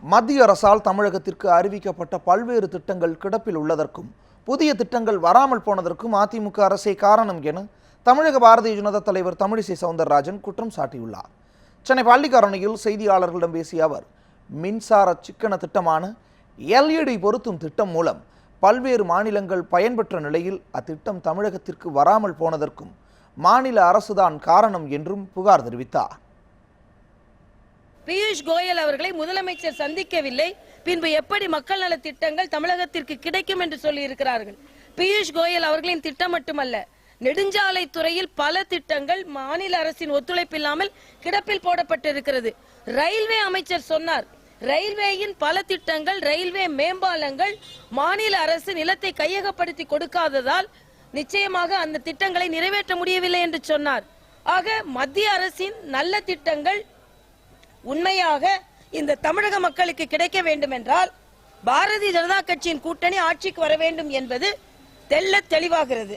மத்திய அரசால் தமிழகத்திற்கு அறிவிக்கப்பட்ட பல்வேறு திட்டங்கள் கிடப்பில் உள்ளதற்கும் புதிய திட்டங்கள் வராமல் போனதற்கும் அதிமுக அரசே காரணம் என தமிழக பாரதிய ஜனதா தலைவர் தமிழிசை சவுந்தரராஜன் குற்றம் சாட்டியுள்ளார். சென்னை பள்ளிக்கரணையில் செய்தியாளர்களிடம் பேசிய அவர், மின்சார சிக்கன திட்டமான LED பொருத்தும் திட்டம் மூலம் பல்வேறு மாநிலங்கள் பயன்பெற்ற நிலையில் அத்திட்டம் தமிழகத்திற்கு வராமல் போனதற்கும் மாநில அரசுதான் காரணம் என்றும் புகார் தெரிவித்தார். பியூஷ் கோயல் அவர்களை முதலமைச்சர் சந்திக்கவில்லை, பின்பு எப்படி மக்கள் நல திட்டங்கள் தமிழகத்திற்கு கிடைக்கும் என்று சொல்லி இருக்கிறார்கள். பியூஷ் கோயல் அவர்களின் திட்டம் மட்டுமல்ல, நெடுஞ்சாலை துறையில் பல திட்டங்கள் மாநில அரசின் ஒத்துழைப்பில்லாமல் கிடப்பில் போடப்பட்டிருக்கிறது. ரயில்வே அமைச்சர் சொன்னார், ரயில்வேயின் பல திட்டங்கள், ரயில்வே மேம்பாலங்கள் மாநில அரசு நிலத்தை கையகப்படுத்தி கொடுக்காததால் நிச்சயமாக அந்த திட்டங்களை நிறைவேற்ற முடியவில்லை என்று சொன்னார். ஆக மத்திய அரசின் நல்ல திட்டங்கள் உண்மையாக இந்த தமிழக மக்களுக்கு கிடைக்க வேண்டும் என்றால் பாரதிய ஜனதா கட்சியின் கூட்டணி ஆட்சிக்கு வர வேண்டும் என்பது தெள்ளத் தெளிவாகிறது.